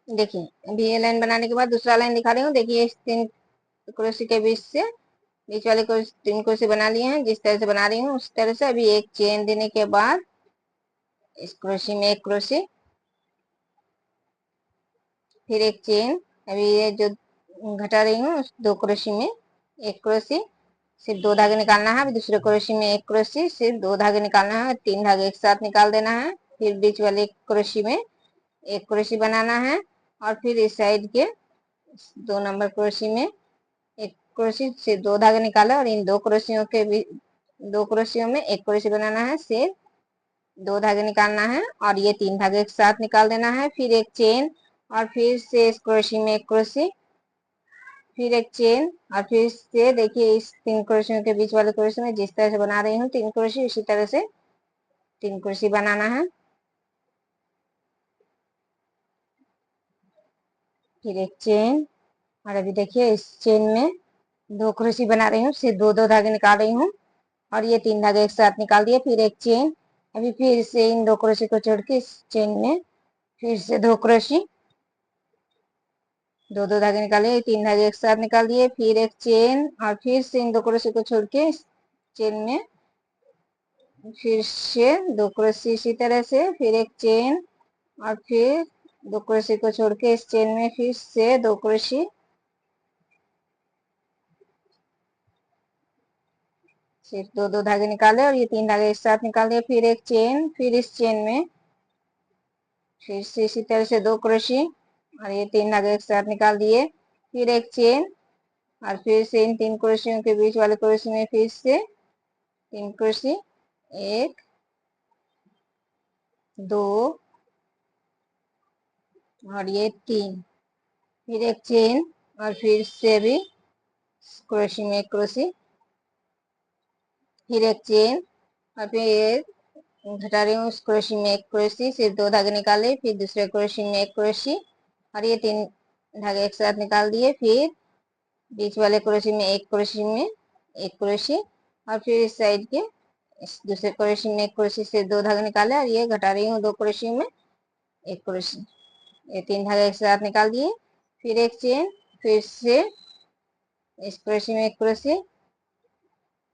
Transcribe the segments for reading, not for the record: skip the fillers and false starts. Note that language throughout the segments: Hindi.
देखिए अभी ये लाइन बनाने के बाद दूसरा लाइन दिखा रही हूँ। देखिए इस 3 क्रोशे के बीच से बीच वाले को 3 क्रोशे बना लिए हैं। जिस तरह से बना रही हूँ उस तरह से अभी एक चेन देने के बाद इस क्रोशे में एक क्रोशे, फिर एक चेन। अभी ये जो घटा रही हूँ उस 2 क्रोशे में एक क्रोशे, सिर्फ 2 धागे निकालना है। अभी दूसरे क्रोशे में एक क्रोशे, सिर्फ 2 धागे निकालना है, 3 धागे एक साथ निकाल देना है। फिर बीच वाले क्रोशे में एक क्रोशे बनाना है और फिर इस साइड के 2 नंबर क्रोशे में एक क्रोशे से 2 धागे निकाला और इन 2 क्रोशियों के भी 2 क्रोशियों में एक क्रोशे बनाना है, सिर्फ 2 धागे निकालना है और ये 3 धागे एक साथ निकाल देना है। फिर एक चेन और फिर से इस क्रोशे में एक क्रोशे, फिर एक चेन और फिर से देखिए इस 3 क्रोशियों के बीच वाले क्रोशे में जिस तरह से बना रही हूँ 3 क्रोशे, उसी तरह से 3 क्रोशे बनाना है। फिर एक चेन और अभी देखिए इस चेन में 2 क्रोशे बना रही हूँ, सिर्फ 2 धागे निकाल रही हूँ और ये 3 धागे एक साथ निकाल दिए। फिर एक चेन, अभी फिर से इन 2 क्रोशे को छोड़ के इस चेन में फिर से 2 क्रोशे, 2 धागे निकाले, 3 धागे एक साथ निकाल दिए। फिर एक चेन और फिर से इन 2 क्रोशे को छोड़ के इस चेन में फिर से 2 क्रोशे इसी तरह से, फिर एक चेन और फिर 2 क्रोशे को छोड़ के इस चेन में फिर से 2 क्रोशे, सिर्फ 2 धागे निकाले और ये 3 धागे एक साथ निकाल दिए। फिर एक चेन, फिर इस चेन में फिर से इसी तरह से 2 क्रोशे और ये 3 धागे एक साथ निकाल दिए। फिर एक चेन और फिर से इन 3 क्रोशियों के बीच वाले क्रोशे में फिर से 3 क्रोशे, 1 2 और ये 3, फिर एक चेन और फिर से भी क्रोशे में एक क्रोशे, फिर एक चेन और फिर ये घटा रही हूँ उस क्रोशे में एक क्रोशे, सिर्फ 2 धागे निकाले। फिर दूसरे क्रोशे में एक क्रोशे और ये 3 धागे एक साथ निकाल दिए। फिर बीच वाले क्रोशे में एक क्रोशे में एक क्रोशे और फिर इस साइड के इस दूसरे क्रोशे में एक क्रोशे से 2 धागे निकाले और ये घटा रही हूँ 2 क्रोशे में एक क्रोशे, ये 3 धागे एक साथ निकाल दिए। फिर एक चेन, फिर से इस क्रोशे में एक क्रोशे,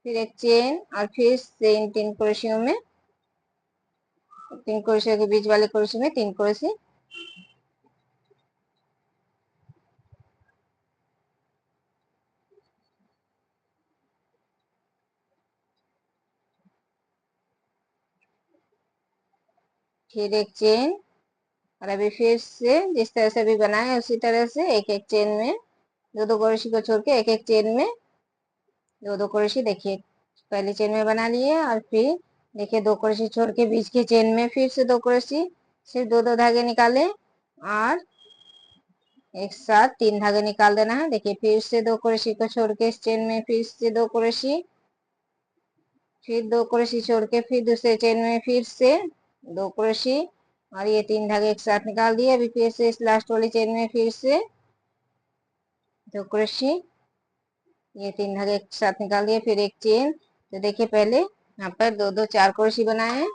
फिर एक चेन और फिर से इन 3 क्रोशियों में 3 क्रोशियों के बीच वाले क्रोशे में 3 क्रोशे, फिर एक चेन और अभी फिर से जिस तरह से अभी बनाए उसी तरह से एक एक चेन में 2 क्रोशे को छोड़ के एक एक चेन में 2 क्रोशे, देखिए पहली चेन में बना लिए और फिर देखिए 2 क्रोशे छोड़ के बीच के चेन में फिर से 2 क्रोशे, सिर्फ 2 धागे निकाले और एक साथ 3 धागे निकाल देना है। देखिए फिर से 2 क्रोशे को छोड़ के इस चेन में फिर से 2 क्रोशे, फिर 2 क्रोशे छोड़ के फिर दूसरे चेन में फिर से 2 क्रोशे और ये 3 धागे एक साथ निकाल दिए। अभी फिर से इस लास्ट वाली चेन में फिर से 2 क्रोशे, ये 3 धागे एक साथ निकाल दिए। फिर एक चेन, तो देखिए पहले यहाँ पर 2 4 क्रोशे बनाए हैं